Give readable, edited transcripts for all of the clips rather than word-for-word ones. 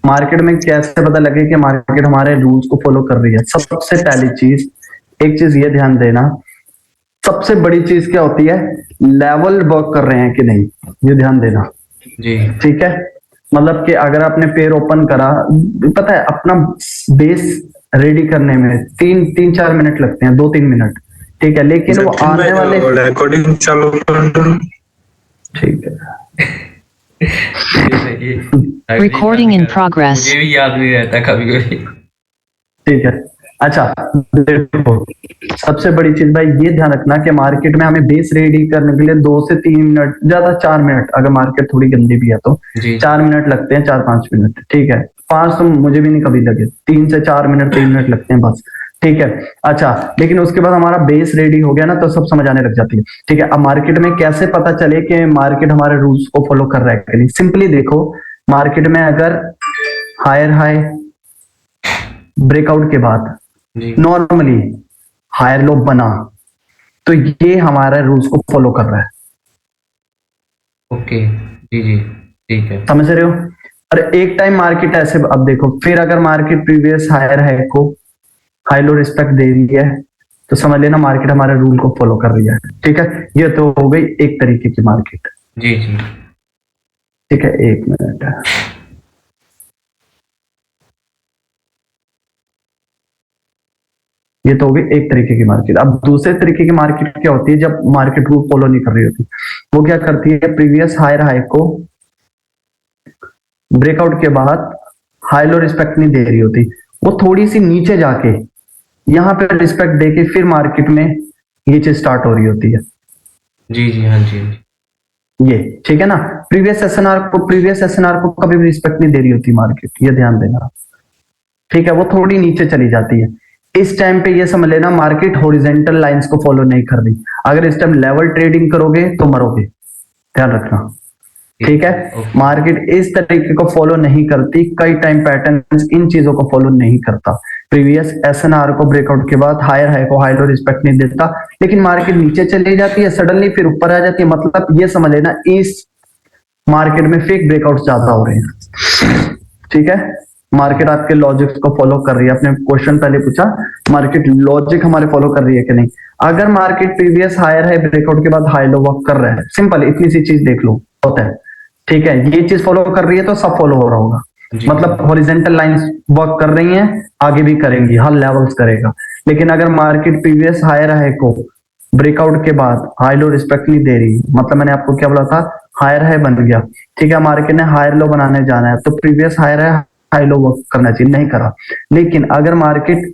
Market में कैसे पता लगे कि मार्केट हमारे रूल्स को फॉलो कर रही है? सबसे पहली चीज, एक चीज ये ध्यान देना, सबसे बड़ी चीज क्या होती है? लेवल वर्क कर रहे हैं कि नहीं, ये ध्यान देना। जी ठीक है, मतलब कि अगर आपने पेयर ओपन करा, पता है अपना बेस रेडी करने में 3-4 मिनट लगते हैं, 2-3 मिनट, ठीक है, लेकिन वो आने वाले, रिकॉर्डिंग चालू कर दो। ठीक है। Recording in progress. मुझे भी याद नहीं रहता कभी कभी। ठीक है, अच्छा देखो, सबसे बड़ी चीज भाई ये ध्यान रखना कि मार्केट में हमें बेस रेडी करने के लिए 2 से 3 मिनट, ज्यादा 4 मिनट, अगर मार्केट थोड़ी गंदी भी है तो जी 4 मिनट लगते हैं, 4-5 मिनट, ठीक है। 5 तो मुझे भी नहीं कभी लगे, 3 से 4 मिनट, 3 मिनट लगते हैं बस, ठीक है। अच्छा, लेकिन उसके बाद हमारा बेस रेडी हो गया ना, तो सब समझ आने लग जाती है, ठीक है। अब मार्केट में कैसे पता चले कि मार्केट हमारे रूल्स को फॉलो कर रहा है कि नहीं? सिंपली देखो, मार्केट में अगर हायर हाई ब्रेकआउट के बाद जी नॉर्मली हायर लो बना, तो ये हमारे रूल्स को फॉलो कर रहा है। ओके जी जी ठीक है। समझ रहे हो? और एक टाइम मार्केट ऐसे, अब देखो, फिर अगर मार्केट प्रीवियस हायर हाई को हाई लो रिस्पेक्ट दे रही है, तो समझ लेना मार्केट हमारे रूल को फॉलो कर रही है, ठीक है। ये तो हो गई एक तरीके की मार्केट, जी जी ठीक है। 1 मिनट, ये तो हो गई एक तरीके की मार्केट। अब दूसरे तरीके की मार्केट क्या होती है? जब मार्केट रूल फॉलो नहीं कर रही होती, वो क्या करती है? प्रीवियस हायर हाई को ब्रेकआउट के बाद हाई लो रिस्पेक्ट नहीं दे रही होती, वो थोड़ी सी नीचे जाके यहां पे रिस्पेक्ट देके फिर मार्केट में ये चीज स्टार्ट हो रही होती है। जी जी हाँ जी ये ठीक है ना, प्रीवियस एसएनआर को कभी भी रिस्पेक्ट नहीं दे रही होती मार्केट, ये ध्यान देना, ठीक है। वो थोड़ी नीचे चली जाती है। इस टाइम पे ये समझ लेना मार्केट हॉरिजॉन्टल लाइंस को फॉलो नहीं कर रही। अगर इस टाइम लेवल ट्रेडिंग करोगे तो मरोगे, ध्यान रखना, ठीक है। मार्केट इस तरीके को फॉलो नहीं करती, कई टाइम पैटर्न इन चीजों को फॉलो नहीं करता। प्रीवियस एसएनआर को ब्रेकआउट के बाद हायर हाई को हाई लो रिस्पेक्ट नहीं देता, लेकिन मार्केट नीचे चली जाती है सडनली, फिर ऊपर आ जाती है। मतलब ये समझ लेना इस मार्केट में फेक ब्रेकआउट ज्यादा हो रहे हैं, ठीक है। मार्केट आपके लॉजिक्स को फॉलो कर रही है। आपने क्वेश्चन पहले पूछा, मार्केट लॉजिक हमारे फॉलो कर रही है कि नहीं? अगर market previous higher high breakout के बाद हाई लो वर्क कर रहा है, सिंपल इतनी सी चीज देख लो, होता है, ठीक है। ये चीज फॉलो कर रही है तो सब फॉलो हो रहा होगा, मतलब हॉरिजॉन्टल लाइंस वर्क कर रही हैं, आगे भी करेंगी, हर लेवल्स करेगा। लेकिन अगर मार्केट प्रीवियस हायर हाई को ब्रेकआउट के बाद हाई लो रिस्पेक्ट नहीं दे रही, मतलब मैंने आपको क्या बोला था, हायर हाई बन गया, ठीक है, मार्केट ने हायर लो बनाने जाना है, तो previous higher high low work करना चाहिए, नहीं करा। लेकिन अगर मार्केट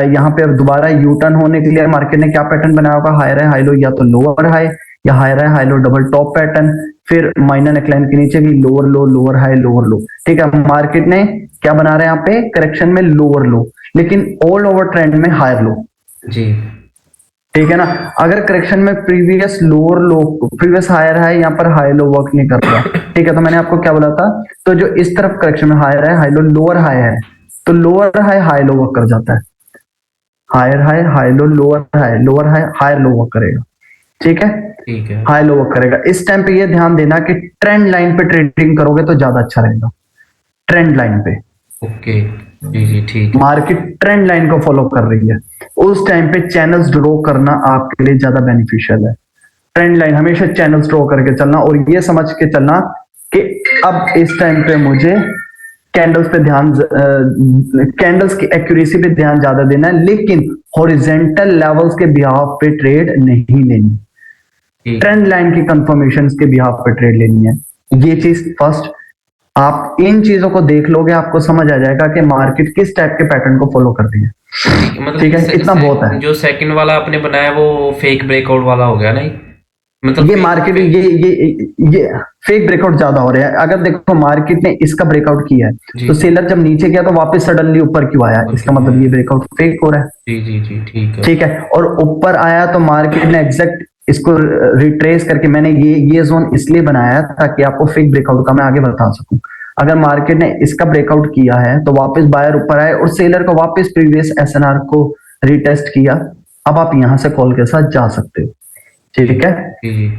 यहाँ पे अब दोबारा यू टर्न होने के लिए मार्केट ने क्या पैटर्न बनाया होगा? हायर हाई लो, या तो लोअर हाई, या higher high low double top pattern, फिर माइनर नेकलाइन के नीचे भी lower low, lower high, lower low, ठीक है। मार्केट ने क्या बना रहे हैं यहाँ पे? करेक्शन में लोअर लो, लेकिन ऑल ओवर ट्रेंड में हायर लो, जी ठीक है ना। अगर करेक्शन में previous lower low, previous higher है, यहाँ पर हाई लो वर्क नहीं कर रहा, ठीक है। तो मैंने आपको क्या बोला था? तो जो इस तरफ करेक्शन में हायर है, हाई लो, लोअर हाई है, तो lower high high low work कर जाता है, higher high high low, lower high, lower high higher low work करेगा, ठीक है, ठीक है हाई लो वर्क करेगा। इस टाइम पे ये ध्यान देना कि ट्रेंड लाइन पे ट्रेडिंग करोगे तो ज्यादा अच्छा रहेगा, ट्रेंड लाइन पे। ओके जी जी ठीक है। मार्केट ट्रेंड लाइन को फॉलो कर रही है, उस टाइम पे चैनल्स ड्रॉ करना आपके लिए ज्यादा बेनिफिशियल है। ट्रेंड लाइन हमेशा चैनल्स ड्रॉ करके चलना, और ये समझ के चलना कि अब इस टाइम पे मुझे कैंडल्स पे ध्यान, कैंडल्स की एक्यूरेसी पे ध्यान ज्यादा देना है, लेकिन हॉरिजॉन्टल लेवल्स के बिहाफ पे ट्रेड नहीं लेनी, ठीक ट्रेंड लाइन की कंफर्मेशन के बिहाफ पे ट्रेड लेनी है। ये चीज फर्स्ट, आप इन चीजों को देख लोगे, आपको समझ आ जाएगा कि मार्केट किस टाइप के पैटर्न को फॉलो कर रही है, मतलब ठीक है। इतना बहुत है। जो सेकंड वाला आपने बनाया वो फेक ब्रेकआउट वाला हो गया नहीं, मतलब ये मार्केट ये फेक ब्रेकआउट ज्यादा हो रहे हैं। अगर देखो मार्केट ने इसका ब्रेकआउट किया है, तो सेलर जब नीचे गया तो वापस सडनली ऊपर क्यों आया? इसका मतलब ये ब्रेकआउट फेक हो रहा है, जी जी जी ठीक है ठीक है। और ऊपर आया तो मार्केट ने एग्जैक्ट इसको रिट्रेस करके, मैंने ये जोन इसलिए बनाया ताकि आपको फेक ब्रेकआउट का मैं आगे बता सकूं। अगर मार्केट ने इसका ब्रेकआउट किया है तो वापस बायर ऊपर आए और सेलर को वापस प्रीवियस एसएनआर को रिटेस्ट किया, अब आप यहां से कॉल के साथ जा सकते हो, ठीक है, जी जी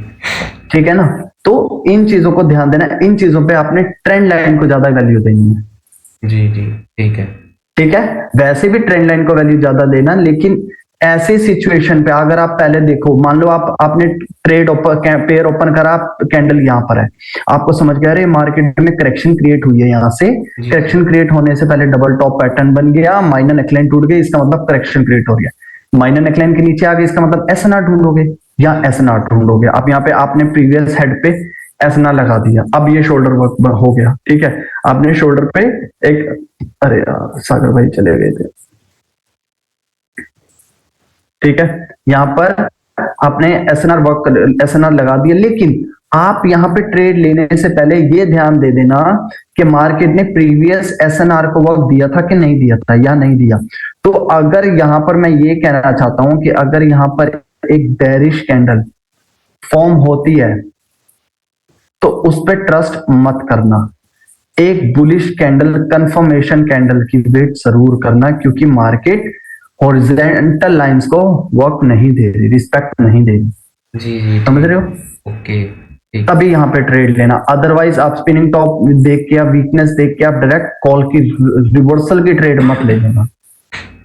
ठीक है ना। तो इन चीजों को ध्यान देना, इन चीजों पे आपने ट्रेंड लाइन को ज्यादा वैल्यू देनी है, जी जी ठीक है। ठीक है, वैसे भी ट्रेंड लाइन को वैल्यू ज्यादा देना, लेकिन ऐसे सिचुएशन पे अगर आप पहले देखो, मान लो आपने ट्रेड ओपन पेयर ओपन करा, कैंडल यहाँ पर है, आपको समझ गया अरे मार्केट में करेक्शन क्रिएट हुई है, यहाँ से जी करेक्शन क्रिएट होने से पहले डबल टॉप पैटर्न बन गया, माइनर नेकलाइन टूट गई, इसका मतलब करेक्शन क्रिएट हो गया, माइनर नेकलाइन के नीचे आ गई, इसका मतलब एसएनआर ढूंढोगे या एसएनआर ढूंढोगे। अब यहाँ पे आपने प्रीवियस हेड पे एसएनआर लगा दिया, अब ये शोल्डर वर्क हो गया, ठीक है, आपने शोल्डर पे एक, अरे यार सागर भाई चले गए थे, ठीक है, यहाँ पर आपने एसएनआर लगा दिया, लेकिन आप यहाँ पे ट्रेड लेने से पहले ये ध्यान दे देना कि मार्केट ने प्रीवियस एसएनआर को वक्त दिया था कि नहीं दिया था या नहीं दिया। तो अगर यहाँ पर मैं ये कहना चाहता हूं कि अगर यहाँ पर एक बेरिश कैंडल फॉर्म होती है तो उस पर ट्रस्ट मत करना, एक बुलिश कैंडल कंफर्मेशन कैंडल की वेट जरूर करना, क्योंकि मार्केट हॉरिजॉन्टल लाइंस को वर्क नहीं दे रही, रिस्पेक्ट नहीं दे रही, जी जी समझ रहे हो, ओके ठीक। तभी यहाँ पे ट्रेड लेना। अदरवाइज आप स्पिनिंग टॉप देख के या वीकनेस देख के आप डायरेक्ट कॉल की रिवर्सल की ट्रेड मत ले लेना,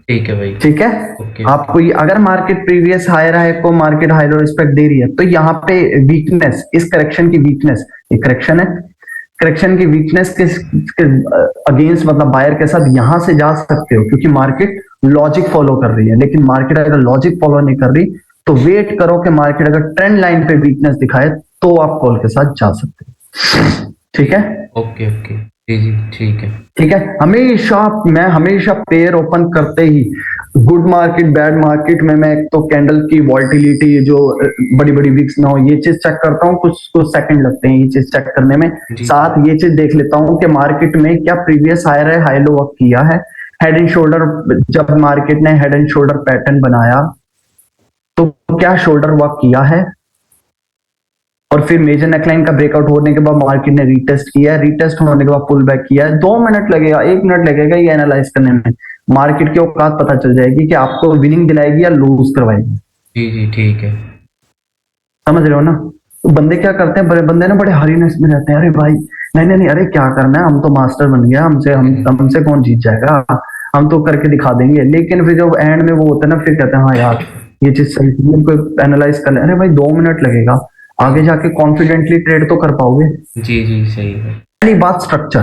ठीक है भाई। ठीक है। ओके आपको ये अगर मार्केट प्रीवियस हायर हाई को मार्केट हाई लो रिस्पेक्ट दे रही है, तो यहाँ पे वीकनेस, इस करेक्शन की वीकनेस, ये करेक्शन है, करेक्शन की वीकनेस के अगेंस्ट मतलब बायर के साथ यहां से जा सकते हो, क्योंकि मार्केट लॉजिक फॉलो कर रही है। लेकिन मार्केट अगर लॉजिक फॉलो नहीं कर रही तो वेट करो कि मार्केट अगर ट्रेंड लाइन पे वीकनेस दिखाए तो आप कॉल के साथ जा सकते हो, ठीक है। ओके ओके जी जी ठीक है। ठीक है, मैं हमेशा पेयर ओपन करते ही गुड मार्केट बैड मार्केट में मैं एक तो कैंडल की वॉल्टिलिटी जो बड़ी बड़ी विक्स ना हो ये चीज चेक करता हूँ, कुछ सेकंड लगते हैं ये चीज चेक करने में। जी। साथ ये चीज देख लेता हूँ कि मार्केट में क्या प्रीवियस हायर है हाई लो वर्क किया है, हेड एंड शोल्डर, जब मार्केट ने हेड एंड शोल्डर पैटर्न बनाया तो क्या शोल्डर वर्क किया है, और फिर मेजर नेकलाइन का ब्रेकआउट होने के बाद मार्केट ने रीटेस्ट किया है, रीटेस्ट होने के बाद पुल बैक किया है, 2 मिनट लगेगा 1 मिनट लगेगा ये एनालाइज करने में, मार्केट की औकात पता चल जाएगी कि आपको विनिंग दिलाएगी या लूज करवाएगी। जी जी ठीक है। समझ रहे हो ना। तो बंदे क्या करते हैं, बड़े बंदे ना बड़े हरीनेस में रहते हैं, अरे भाई नहीं नहीं नहीं, अरे क्या करना है, हम तो मास्टर बन गया, हमसे कौन जीत जाएगा, हम तो करके दिखा देंगे। लेकिन फिर जब एंड में वो होता है ना, फिर कहते हैं हाँ यार ये चीज सही थी, इनको एनालाइज कर ले, अरे भाई 2 मिनट लगेगा, आगे जाके कॉन्फिडेंटली ट्रेड तो कर पाओगे। जी जी सही है। पहली बात स्ट्रक्चर,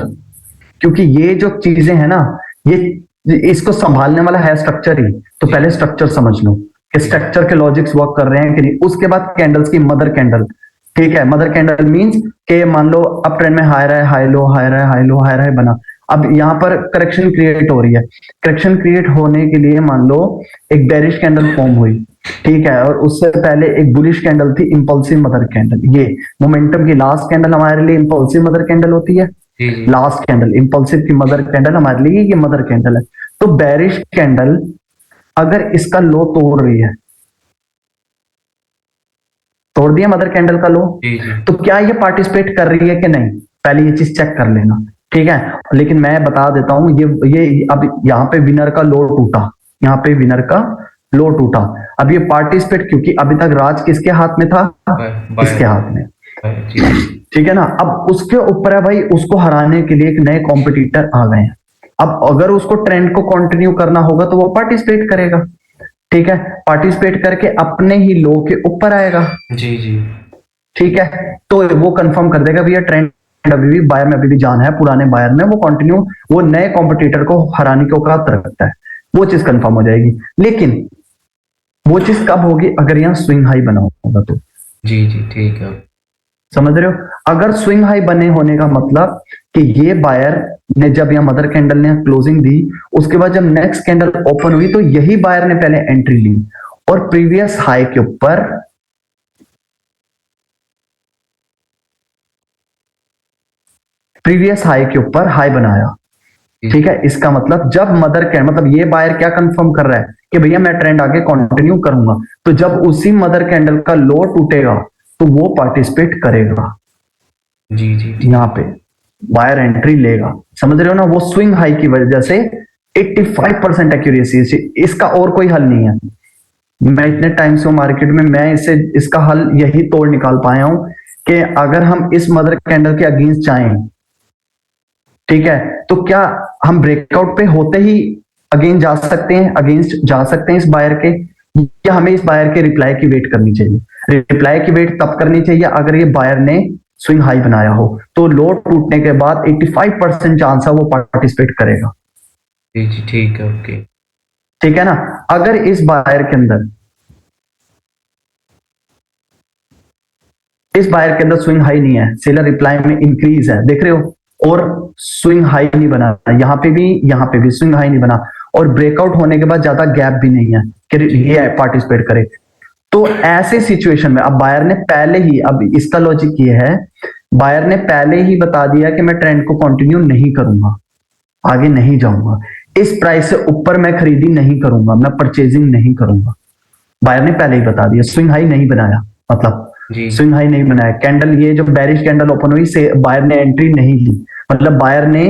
क्योंकि ये जो चीजें है ना, ये इसको संभालने वाला है स्ट्रक्चर ही, तो पहले स्ट्रक्चर समझ लो कि स्ट्रक्चर के लॉजिक्स वर्क कर रहे हैं कि नहीं। उसके बाद कैंडल्स की मदर कैंडल, ठीक है, मदर कैंडल मींस के मान लो अप ट्रेंड में हायर है हाई लो हायर है हाई लो हायर है बना, अब यहाँ पर करेक्शन क्रिएट हो रही है, करेक्शन क्रिएट होने के लिए मान लो एक बेरिश कैंडल फॉर्म हुई, ठीक है, और उससे पहले एक बुलिश कैंडल थी इंपल्सिव मदर कैंडल, ये मोमेंटम की लास्ट कैंडल हमारे लिए इंपल्सिव मदर कैंडल होती है, जी जी लास्ट कैंडल इंपल्सिव की मदर कैंडल हमारे लिए ये मदर कैंडल है। तो बेरिश कैंडल अगर इसका लो तोड़ रही है, तोड़ दिया मदर कैंडल का लो, जी जी तो क्या ये पार्टिसिपेट कर रही है कि नहीं, पहले ये चीज चेक कर लेना, ठीक है। लेकिन मैं बता देता हूं ये अब यहाँ पे विनर का लो टूटा, यहाँ पे विनर का लो टूटा, अब ये पार्टिसिपेट, क्योंकि अभी तक राज किसके हाथ में था, इसके हाथ में, जी ठीक है ना। अब उसके ऊपर है भाई, उसको हराने के लिए एक नए कॉम्पिटिटर आ गए हैं, अब अगर उसको ट्रेंड को कंटिन्यू करना होगा तो वो पार्टिसिपेट करेगा, ठीक है, पार्टिसिपेट करके अपने ही लो के ऊपर आएगा, जी जी ठीक है, तो वो कंफर्म कर देगा भैया ट्रेंड अभी भी बायर में अभी भी जान है, पुराने बायर में वो कंटिन्यू वो नए कॉम्पिटिटर को हराने की औकात रखता है, वो चीज कंफर्म हो जाएगी। लेकिन वो चीज कब होगी, अगर यहाँ स्विंग हाई बना होगा तो, जी जी ठीक है। समझ रहे हो। अगर स्विंग हाई बने होने का मतलब कि ये बायर ने जब यहाँ मदर कैंडल ने क्लोजिंग दी, उसके बाद जब नेक्स्ट कैंडल ओपन हुई तो यही बायर ने पहले एंट्री ली और प्रीवियस हाई के ऊपर हाई बनाया, ठीक है। इसका मतलब जब मदर कैंडल, मतलब ये बायर क्या कंफर्म कर रहा है कि भैया मैं ट्रेंड आगे कंटिन्यू करूंगा, तो जब उसी मदर कैंडल का लो टूटेगा तो वो पार्टिसिपेट करेगा, जी जी यहाँ पे बायर एंट्री लेगा, समझ रहे हो ना। वो स्विंग हाई की वजह से 85% एक्यूरेसी, इसका और कोई हल नहीं है। मैं इतने टाइम से मार्केट में, मैं इसका हल यही तोड़ निकाल पाया हूं कि अगर हम इस मदर कैंडल के अगेंस्ट जाएं ठीक है, तो क्या हम ब्रेकआउट पे होते ही अगेंस्ट जा सकते हैं इस बायर के, या हमें इस बायर के रिप्लाई की वेट करनी चाहिए? रिप्लाई की वेट तब करनी चाहिए अगर ये बायर ने स्विंग हाई बनाया हो, तो लो टूटने के बाद 85% चांस है वो पार्टिसिपेट करेगा। जी जी ठीक है, ओके। ठीक है ना। अगर इस बायर के अंदर स्विंग हाई नहीं है, सेलर रिप्लाई में इंक्रीज है, देख रहे हो, और स्विंग हाई नहीं बना, यहाँ पे भी स्विंग हाई नहीं बना, और ब्रेकआउट होने के बाद ज्यादा गैप भी नहीं है कि ये पार्टिसिपेट करे, तो ऐसे सिचुएशन में अब बायर ने पहले ही, अब इसका लॉजिक ये है, बायर ने पहले ही बता दिया कि मैं ट्रेंड को कंटिन्यू नहीं करूंगा, आगे नहीं जाऊंगा, इस प्राइस से ऊपर मैं खरीदी नहीं करूंगा, मैं परचेजिंग नहीं करूंगा। बायर ने पहले ही बता दिया, स्विंग हाई नहीं बनाया, मतलब स्विंग हाई नहीं बनाया, कैंडल ये जो बेरिश कैंडल ओपन हुई से बायर ने एंट्री नहीं ली, मतलब बायर ने,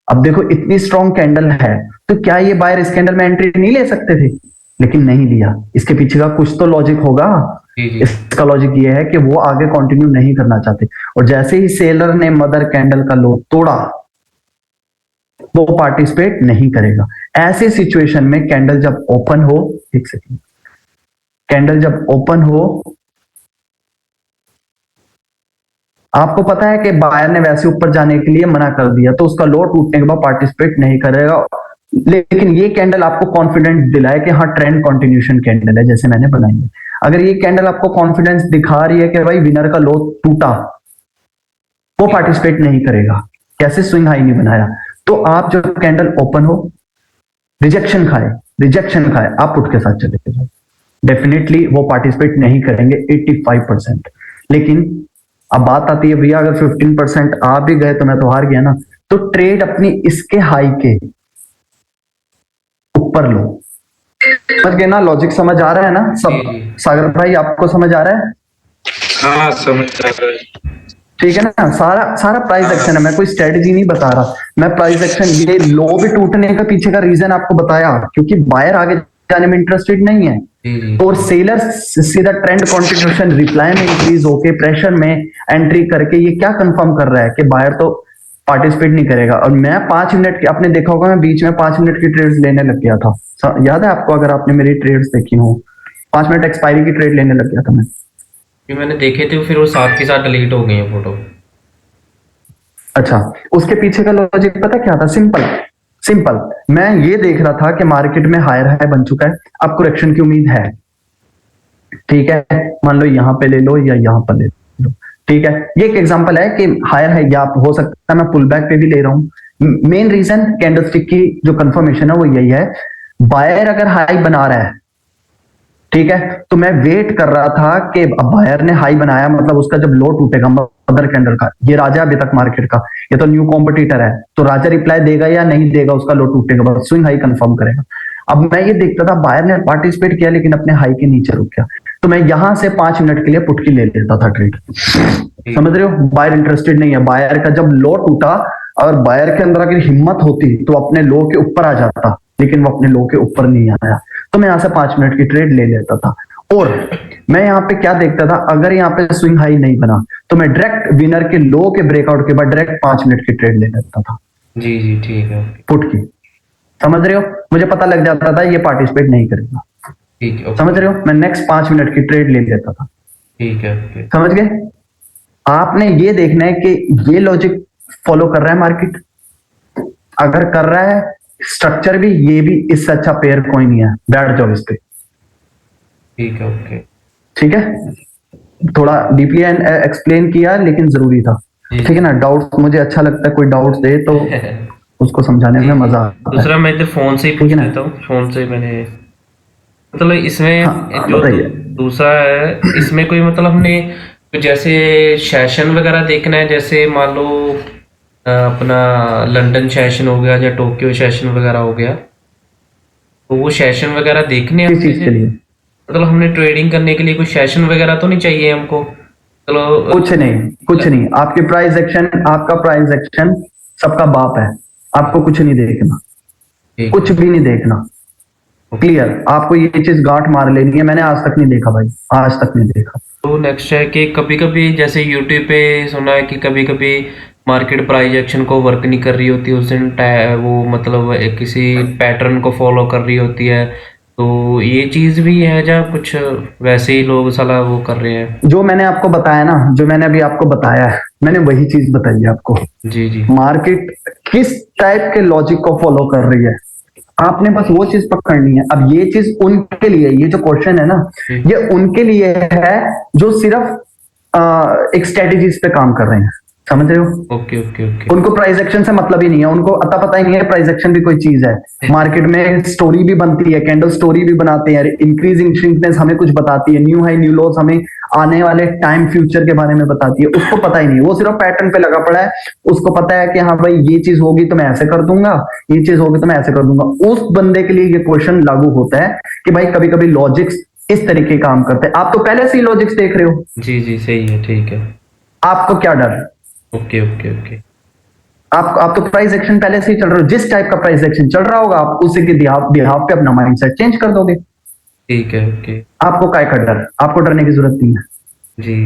अब देखो इतनी स्ट्रॉन्ग कैंडल है, तो क्या ये बायर इस कैंडल में एंट्री नहीं ले सकते थे? लेकिन नहीं लिया, इसके पीछे का कुछ तो लॉजिक होगा। इसका लॉजिक ये है कि वो आगे कंटिन्यू नहीं करना चाहते, और जैसे ही सेलर ने मदर कैंडल का लो तोड़ा, वो पार्टिसिपेट नहीं करेगा। ऐसे सिचुएशन में कैंडल जब ओपन हो, एक सेकेंड, कैंडल जब ओपन हो, आपको पता है कि बायर ने वैसे ऊपर जाने के लिए मना कर दिया, तो उसका लो टूटने के बाद पार्टिसिपेट नहीं करेगा, लेकिन ये कैंडल आपको कॉन्फिडेंस दिलाए कि हाँ ट्रेंड कंटिन्यूशन कैंडल है जैसे मैंने बनाई है। अगर ये कैंडल आपको कॉन्फिडेंस दिखा रही है कि भाई विनर का लो टूटा, वो पार्टिसिपेट नहीं करेगा। कैसे? स्विंग हाई नहीं बनाया। तो आप जब कैंडल ओपन हो, रिजेक्शन खाए आप पुट के साथ चले जाओ, डेफिनेटली वो पार्टिसिपेट नहीं करेंगे 85%। लेकिन अब बात आती है भैया अगर 15% आ भी गए तो मैं तो हार गया ना, तो ट्रेड अपनी इसके हाई के ऊपर लो। समझ गए ना? लॉजिक समझ आ रहा है ना सब? सागर भाई आपको समझ आ रहा है? हाँ समझ आ रहा है। ठीक है ना। सारा प्राइस एक्शन है, मैं कोई स्ट्रेटजी नहीं बता रहा, मैं प्राइस एक्शन, ये लो भी टूटने का पीछे का रीजन आपको बताया, क्योंकि बायर आगे जाने में इंटरेस्टेड नहीं है, और सेलर सीधा ट्रेंड कंटिन्यूशन रिप्लाई में इंक्रीज होके प्रेशर में एंट्री करके ये क्या कंफर्म कर रहा है कि बायर तो पार्टिसिपेट नहीं करेगा। और मैं 5 मिनट की, आपने देखा होगा मैं बीच में 5 मिनट की ट्रेड्स लेने लग गया था, याद है आपको? अगर आपने मेरी ट्रेड्स देखी हो, 5 मिनट एक्सपायरी की ट्रेड लेने लग गया था मैं। मैंने देखे थे, फिर वो साथ के साथ डिलीट हो गई है फोटो। अच्छा, उसके पीछे का लॉजिक पता क्या था? सिंपल, मैं ये देख रहा था कि मार्केट में हायर हाई बन चुका है, अब करेक्शन की उम्मीद है, ठीक है, मान लो यहां पे ले लो या यहां पर ले लो, ठीक है, ये एक एग्जांपल है कि हायर है, या हो सकता है मैं पुल बैक पे भी ले रहा हूं। मेन रीजन कैंडलस्टिक की जो कंफर्मेशन है वो यही है, बायर अगर हाई बना रहा है, ठीक है, तो मैं वेट कर रहा था कि बायर ने हाई बनाया, मतलब उसका जब लो टूटेगा मदर कैंडल का, ये राजा अभी तक मार्केट का, ये तो न्यू कॉम्पिटिटर है, तो राजा रिप्लाई देगा या नहीं देगा, उसका लो टूटेगा बाद स्विंग हाई कंफर्म करेगा। अब मैं ये देखता था बायर ने पार्टिसिपेट किया लेकिन अपने हाई के नीचे रुक गया, तो मैं यहां से 5 मिनट के लिए पुट की ले लेता था ट्रेड। समझ रहे हो? बायर इंटरेस्टेड नहीं है, बायर का जब लो टूटा, और बायर के अंदर अगर हिम्मत होती तो अपने लो के ऊपर आ जाता, लेकिन वो अपने लो के ऊपर नहीं आया, तो मैं यहां से 5 मिनट की ट्रेड ले लेता था। और मैं यहाँ पे क्या देखता था, अगर यहाँ पे स्विंग हाई नहीं बना तो मैं डायरेक्ट विनर के लो के ब्रेकआउट के बाद डायरेक्ट 5 मिनट की ट्रेड ले लेता था। जी जी ठीक है, पुट की। समझ रहे हो? मुझे पता लग जाता था ये पार्टिसिपेट नहीं करेगा, ठीक है, समझ रहे हो? मैं नेक्स्ट 5 मिनट की ट्रेड ले लेता था। ठीक है, समझ गए? आपने ये देखना है कि ये लॉजिक फॉलो कर रहा है मार्केट, अगर कर रहा है, स्ट्रक्चर भी, ये भी, इससे अच्छा पेयर कोई नहीं है, बैठ जाओ इस पे। ठीक है, ओके, ठीक है, थोड़ा डीपली एक्सप्लेन किया लेकिन जरूरी था, ठीक है ना? डाउट्स, मुझे अच्छा लगता है कोई डाउट्स दे तो उसको समझाने में मजा आता है। दूसरा मैं इधर फोन से ही पूछ लेता हूँ, फोन से मैंने, मतलब इसमें जो दूसरा है, इसमें कोई मतलब हमने जैसे सेशन वगैरह देखना है, जैसे मान लो अपना लंदन सेशन हो गया या टोक्यो सेशन वगैरह हो गया, तो वो सेशन वगैरह देखने हैं किस चीज के लिए? मतलब हमने ट्रेडिंग करने के लिए कोई सेशन वगैरह तो नहीं चाहिए हमको? चलो कुछ नहीं, आपकी प्राइस एक्शन, आपका प्राइस एक्शन सबका बाप है, आपको कुछ नहीं देखना, कुछ भी नहीं देखना, क्लियर? आपको ये चीज गांठ मार लेनी है, मैंने आज तक नहीं देखा भाई, आज तक नहीं देखा। तो नेक्स्ट है कि कभी कभी जैसे यूट्यूब पे सुना है कि कभी कभी मार्केट प्राइस एक्शन को वर्क नहीं कर रही होती उस दिन, वो मतलब किसी पैटर्न को फॉलो कर रही होती है, तो ये चीज भी है या कुछ वैसे ही लोग साला वो कर रहे हैं? जो मैंने आपको बताया ना, जो मैंने अभी आपको बताया है, मैंने वही चीज बताई है आपको। जी जी मार्केट किस टाइप के लॉजिक को फॉलो कर रही है, आपने बस वो चीज पकड़नी है। अब ये चीज उनके लिए, ये जो क्वेश्चन है ना, ये उनके लिए है जो सिर्फ एक स्ट्रेटेजीज पे काम कर रहे हैं, समझ रहे हो? Okay okay okay. उनको प्राइस एक्शन से मतलब ही नहीं है, उनको अता पता ही नहीं है प्राइस एक्शन भी कोई चीज है। मार्केट में स्टोरी भी बनती है, कैंडल स्टोरी भी बनाते हैं, इंक्रीजिंग श्रिंकनेस हमें कुछ बताती है, न्यू हाई न्यू लॉस हमें आने वाले टाइम फ्यूचर के बारे में बताती है। उसको पता ही नहीं, वो सिर्फ पैटर्न पे लगा पड़ा है। उसको पता है कि हाँ भाई ये चीज होगी तो मैं ऐसे कर दूंगा, ये चीज होगी तो मैं ऐसे कर दूंगा। उस बंदे के लिए ये क्वेश्चन लागू होता है कि भाई कभी कभी लॉजिक्स इस तरीके काम करते हैं। आप तो पहले से ही लॉजिक्स देख रहे हो, जी जी सही है, ठीक है। आपको क्या डर है? Okay okay okay. आप तो प्राइस एक्शन पहले से ही चल रहे हो, जिस टाइप का प्राइस एक्शन चल रहा होगा आप उसी के बिहाफ पे अपना माइंडसेट चेंज कर दोगे। ठीक है ओके। आपको काय का डर? आपको डरने की जरूरत नहीं है। जी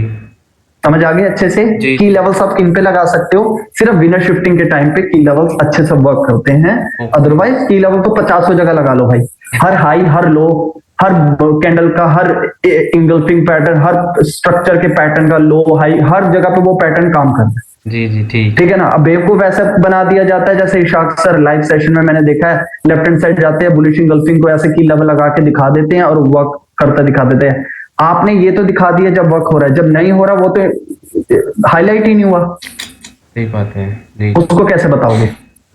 समझ आ गया अच्छे से? जी। की लेवल्स आप किन पे लगा सकते हो? सिर्फ विनर शिफ्टिंग के टाइम पे की लेवल्स अच्छे से वर्क करते हैं, अदरवाइज की लेवल तो 50 जगह लगा लो भाई। हर हाई, हर लो, हर कैंडल का, हर इंगल्फिंग पैटर्न, हर स्ट्रक्चर के पैटर्न का लो हाई, हर जगह पे वो पैटर्न काम कर रहा है। जी जी ठीक। ठीक है ना? अब बेवकूफ ऐसा बना दिया जाता है जैसे इशाक सर लाइव सेशन में मैंने देखा है, लेफ्ट हैंड साइड जाते हैं, बुलिश इंगल्फिंग को ऐसे की लेवल लगा के दिखा देते हैं और वर्क करता दिखा देते हैं। आपने ये तो दिखा दिया जब वर्क हो रहा है, जब नहीं हो रहा वो तो हाईलाइट ही नहीं हुआ। सही बात है जी। उसको कैसे बताओगे?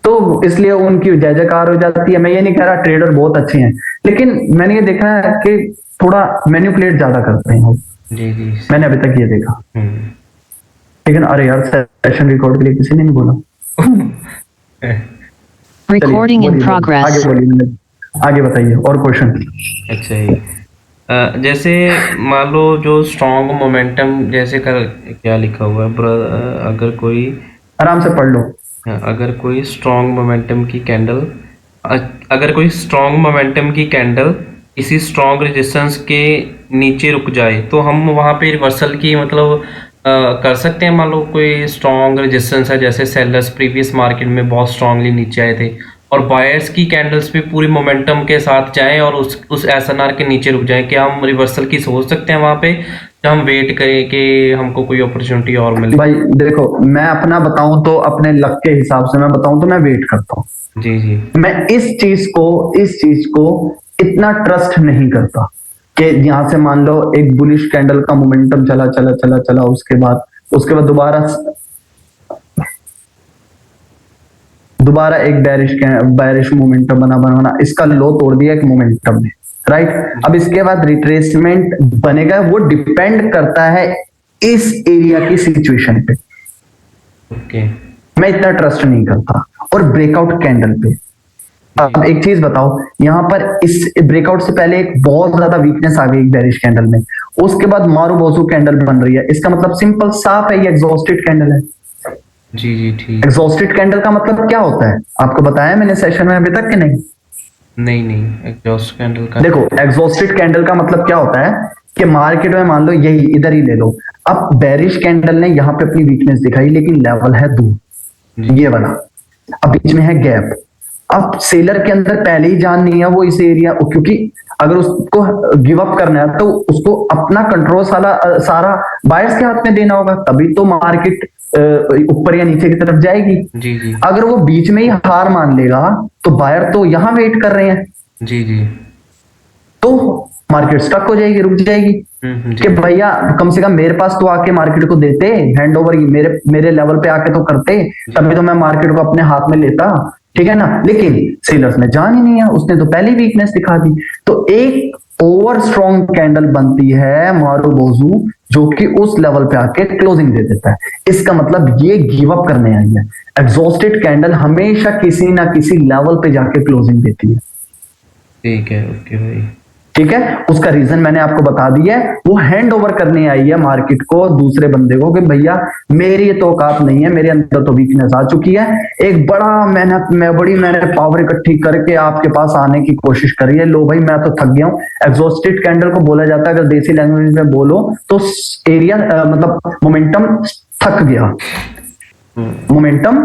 तो इसलिए उनकी जय जयकार हो जाती है। मैं ये नहीं कह रहा ट्रेडर बहुत अच्छे हैं, लेकिन मैंने ये देखा है कि थोड़ा मैनिपुलेट ज्यादा करते हैं वो। जी जी मैंने अभी तक ये देखा। लेकिन अरे यार सेशन रिकॉर्ड के लिए किसी ने नहीं बोला। Recording in चलिए, progress. आगे बोलिए, आगे बताइए और क्वेश्चन। अच्छा ही जैसे मान लो जो स्ट्रॉन्ग मोमेंटम जैसे कर, क्या लिखा हुआ है अगर कोई आराम से पढ़ लो। अगर कोई स्ट्रॉन्ग मोमेंटम की कैंडल अगर कोई स्ट्रॉन्ग मोमेंटम की कैंडल किसी स्ट्रॉन्ग रेजिस्टेंस के नीचे रुक जाए तो हम वहाँ पे रिवर्सल की मतलब कर सकते हैं। मान लो कोई स्ट्रॉन्ग रेजिस्टेंस है, जैसे सेलर्स प्रीवियस मार्केट में बहुत स्ट्रांगली नीचे आए थे और बायर्स की कैंडल्स भी पूरी मोमेंटम के साथ जाएं और उस एसएनआर के नीचे रुक जाएं, क्या हम रिवर्सल की सोच सकते हैं वहां पे, या हम वेट करें कि हमको कोई अपॉर्चुनिटी और मिले? भाई देखो, मैं अपना बताऊं तो अपने लक के हिसाब से मैं बताऊं तो मैं वेट करता हूं। जी जी। मैं इस चीज को इतना ट्रस्ट नहीं करता कि यहां से मान लो एक बुलिश कैंडल का मोमेंटम चला चला चला चला, उसके बाद दोबारा एक बैरिश मोमेंटम बना, इसका लो तोड़ दिया एक मोमेंटम ने, राइट? अब इसके बाद रिट्रेसमेंट बनेगा, वो डिपेंड करता है इस एरिया की सिचुएशन पे। ओके। मैं इतना ट्रस्ट नहीं करता। और ब्रेकआउट कैंडल पे अब एक चीज बताओ, यहां पर इस ब्रेकआउट से पहले एक बहुत ज्यादा वीकनेस आ गई बैरिश कैंडल में, उसके बाद मारू बोसू कैंडल बन रही है। इसका मतलब सिंपल साफ है, ये एग्जॉस्टेड कैंडल है। जी जी ठीक। एग्जॉस्टेड कैंडल का मतलब क्या होता है आपको बताया मैंने सेशन में अभी तक कि नहीं? नहीं एग्जॉस्ट कैंडल का देखो, एग्जॉस्टेड कैंडल का मतलब क्या होता है कि मार्केट में मान लो यही इधर ही ले लो, अब बैरिश कैंडल ने यहाँ पे अपनी वीकनेस दिखाई, लेकिन लेवल है दूर, ये वाला, अब बीच में है गैप। अब सेलर के अंदर पहले ही जान नहीं है वो इस एरिया, क्योंकि अगर उसको गिव अप करना है तो उसको अपना कंट्रोल सारा बायर्स के हाथ में देना होगा, तभी तो मार्केट ऊपर या नीचे की तरफ जाएगी। जी जी। अगर वो बीच में ही हार मान लेगा तो बायर तो यहां वेट कर रहे हैं, जी जी, तो मार्केट स्टक हो जाएगी, रुक जाएगी कि भैया कम से कम मेरे पास तो आके मार्केट को देते हैंड ओवर, मेरे लेवल पे आके तो करते, तभी तो मैं मार्केट को अपने हाथ में लेता, ठीक है ना? लेकिन सेलर्स ने जान ही नहीं है, उसने तो पहले वीकनेस दिखा दी। तो एक ओवर स्ट्रॉन्ग कैंडल बनती है मारू बोजू, जो कि उस लेवल पे आके क्लोजिंग दे देता है। इसका मतलब ये गिव अप करने आई है। एग्जॉस्टेड कैंडल हमेशा किसी ना किसी लेवल पे जाके क्लोजिंग देती है। ठीक है, ओके भाई, ठीक है। उसका रीजन मैंने आपको बता दिया है, वो हैंड ओवर करने आई है मार्केट को दूसरे बंदे को कि भैया मेरी तो औकात नहीं है, मेरे अंदर तो वीकनेस आ चुकी है, एक बड़ी मैंने पावर इकट्ठी करके आपके पास आने की कोशिश करी है, लो भाई मैं तो थक गया हूं। एग्जॉस्टेड कैंडल को बोला जाता है, अगर देसी लैंग्वेज में बोलो तो एरिया मतलब मोमेंटम थक गया। मोमेंटम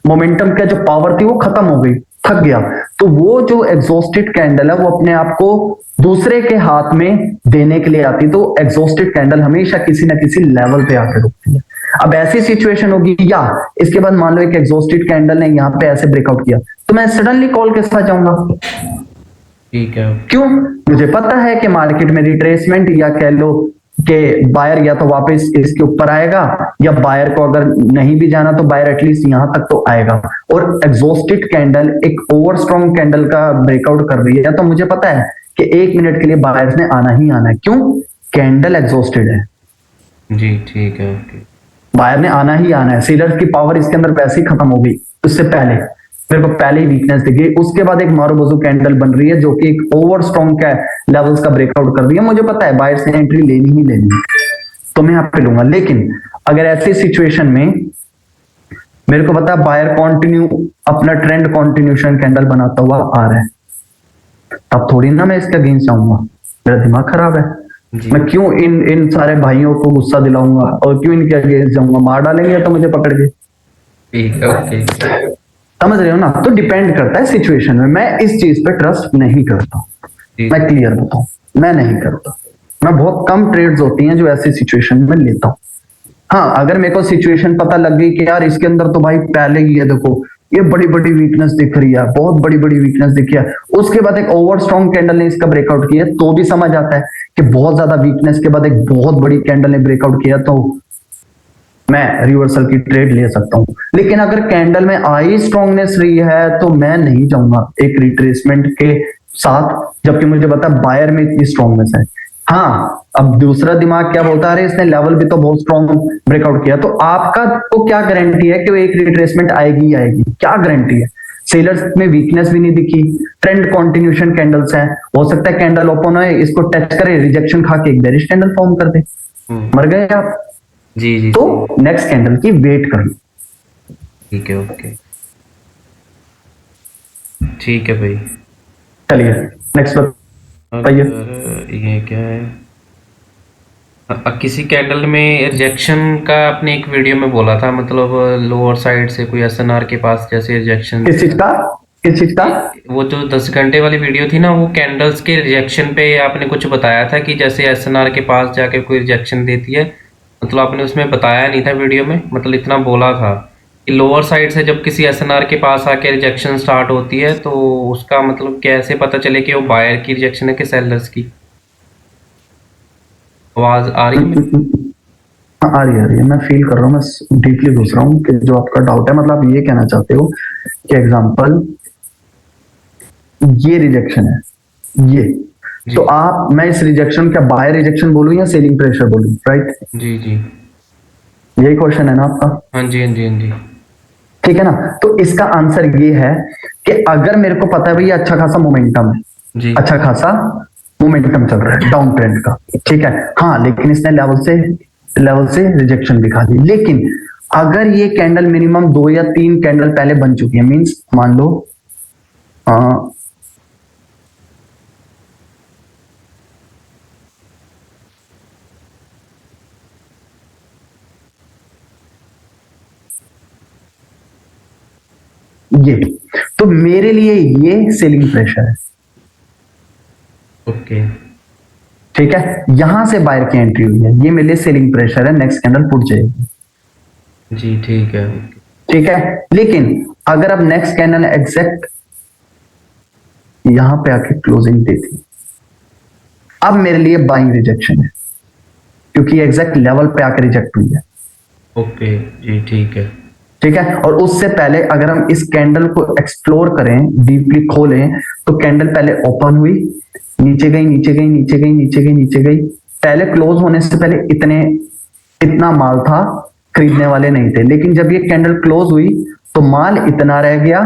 मोमेंटम का जो पावर थी वो खत्म हो गई, थक गया। तो वो जो एग्जॉस्टेड कैंडल है वो अपने आप को दूसरे के हाथ में देने के लिए आती है। तो एग्जॉस्टेड कैंडल हमेशा किसी ना किसी लेवल पे आकर रुकती है। अब ऐसी सिचुएशन होगी या इसके बाद मान लो एक एग्जॉस्टेड कैंडल ने यहाँ पे ऐसे ब्रेकआउट किया, तो मैं सडनली कॉल के साथ जाऊंगा। ठीक है। क्यों? मुझे पता है कि मार्केट में रिट्रेसमेंट या कह लो कि बायर या तो वापस इसके ऊपर आएगा, या बायर को अगर नहीं भी जाना तो बायर एटलीस्ट यहां तक तो आएगा। और एग्जॉस्टेड कैंडल एक ओवर स्ट्रॉन्ग कैंडल का ब्रेकआउट कर रही है, तो मुझे पता है कि 1 मिनट के लिए बायर्स ने आना ही आना है। क्यों? कैंडल एग्जॉस्टेड है जी ठीक है। ओके। बायर ने आना ही आना है। सेलर्स की पावर इसके अंदर वैसे ही खत्म हो गई, उससे पहले मेरे को पहले ही वीकनेस दिख गई। उसके बाद एक मारूबोजू कैंडल बन रही है जो कि एक ओवर स्ट्रॉन्ग का लेवल्स का ब्रेकआउट कर रही है। मुझे पता है बायर से एंट्री लेनी ही लेनी है, तो मैं यहाँ पे लूंगा। लेकिन अगर ऐसी सिचुएशन में मेरे को पता है बायर कंटिन्यू अपना ट्रेंड कंटिन्यूशन कैंडल बनाता हुआ आ रहा है, तब थोड़ी ना मैं इसके अगेंस्ट जाऊंगा, मेरा दिमाग खराब है। मैं क्यों इन सारे भाइयों को गुस्सा दिलाऊंगा और क्यों इनके अगेंस्ट जाऊंगा? मार डालेंगे तो मुझे पकड़ के। ठीक है। ओके। समझ रहे हो ना? तो डिपेंड करता है सिचुएशन में। मैं इस चीज पे ट्रस्ट नहीं करता, मैं क्लियर बताऊं, मैं नहीं करता। मैं बहुत कम ट्रेड्स होती हैं जो ऐसी सिचुएशन में लेता हूं। हाँ, अगर मेरे को सिचुएशन पता लग गई कि यार इसके अंदर तो भाई पहले ही है, देखो ये बड़ी बड़ी वीकनेस दिख रही है, बहुत बड़ी बड़ी वीकनेस दिखी है, उसके बाद एक ओवर स्ट्रॉन्ग कैंडल ने इसका ब्रेकआउट किया, तो भी समझ आता है कि बहुत ज्यादा वीकनेस के बाद एक बहुत बड़ी कैंडल ने ब्रेकआउट किया, तो मैं रिवर्सल की ट्रेड ले सकता हूं। लेकिन अगर कैंडल में आई स्ट्रॉन्गनेस रही है तो मैं नहीं जाऊंगा एक रिट्रेसमेंट के साथ, जबकि मुझे पता है बायर में इतनी स्ट्रॉन्गनेस है। हाँ, अब दूसरा दिमाग क्या बोलता है, अरे इसने लेवल भी तो बहुत स्ट्रॉन्ग ब्रेकआउट किया, तो आपका को क्या गारंटी है कि वो एक रिट्रेसमेंट आएगी ही आएगी? क्या गारंटी है? सेलर्स में वीकनेस भी नहीं दिखी, ट्रेंड कंटिन्यूशन कैंडल्स हैं, हो सकता है कैंडल ओपन हो इसको टच करे, रिजेक्शन खा के एक बेरिश कैंडल फॉर्म कर दे, मर गए आप। जी जी। तो नेक्स्ट कैंडल की वेट कर लो। ठीक है। ओके। ठीक है भाई। चलिए नेक्स्ट बताइए। ये क्या है? किसी कैंडल में रिजेक्शन का आपने एक वीडियो में बोला था, मतलब लोअर साइड से कोई एसएनआर के पास जैसे रिजेक्शन। किस चीज का? किस चीज का? वो जो 10 घंटे वाली वीडियो थी ना, वो कैंडल्स के रिजेक्शन पे आपने कुछ बताया था कि जैसे एसएनआर के पास जाके कोई रिजेक्शन देती है, मतलब आपने उसमें बताया नहीं था वीडियो में, मतलब इतना बोला था कि लोअर साइड से जब किसी एसएनआर के पास आके रिजेक्शन स्टार्ट होती है तो उसका मतलब कैसे पता चले कि वो बायर की रिजेक्शन है कि सेलर्स की? आवाज आ रही है? आ रही है, मैं फील कर रहा हूँ, मैं डीपली घुस रहा हूँ कि जो आपका डाउट है, मतलब आप ये कहना चाहते हो कि एग्जांपल ये रिजेक्शन है, ये तो आप, मैं इस रिजेक्शन क्या बायर रिजेक्शन बोलूं या सेलिंग प्रेशर बोलूं, राइट? जी जी। यही क्वेश्चन है ना आपका? हाँ जी हाँ जी हाँ जी। ठीक है ना? तो इसका आंसर ये है कि अगर मेरे को पता है भाई अच्छा खासा मोमेंटम है जी। अच्छा खासा मोमेंटम चल रहा है डाउन ट्रेंड का, ठीक है, हाँ, लेकिन इसने लेवल से रिजेक्शन दिखा दी। लेकिन अगर ये कैंडल मिनिमम 2 या 3 कैंडल पहले बन चुकी है, मींस मान लो ये, तो मेरे लिए ये सेलिंग प्रेशर है। ओके। ठीक है, यहां से बायर की एंट्री हुई है, ये मेरे लिए सेलिंग प्रेशर है, नेक्स्ट कैंडल पुट जाएगी। जी ठीक है। ठीक है, लेकिन अगर अब नेक्स्ट कैंडल एग्जैक्ट यहां पे आके क्लोजिंग देती, अब मेरे लिए बाइंग रिजेक्शन है, क्योंकि एग्जैक्ट लेवल पे आके रिजेक्ट हुई है। ओके जी ठीक है। ठीक है, और उससे पहले अगर हम इस कैंडल को एक्सप्लोर करें, डीपली खोलें, तो कैंडल पहले ओपन हुई, नीचे गई नीचे गई नीचे गई नीचे गई नीचे गई, पहले क्लोज होने से पहले इतना माल था, खरीदने वाले नहीं थे, लेकिन जब ये कैंडल क्लोज हुई तो माल इतना रह गया,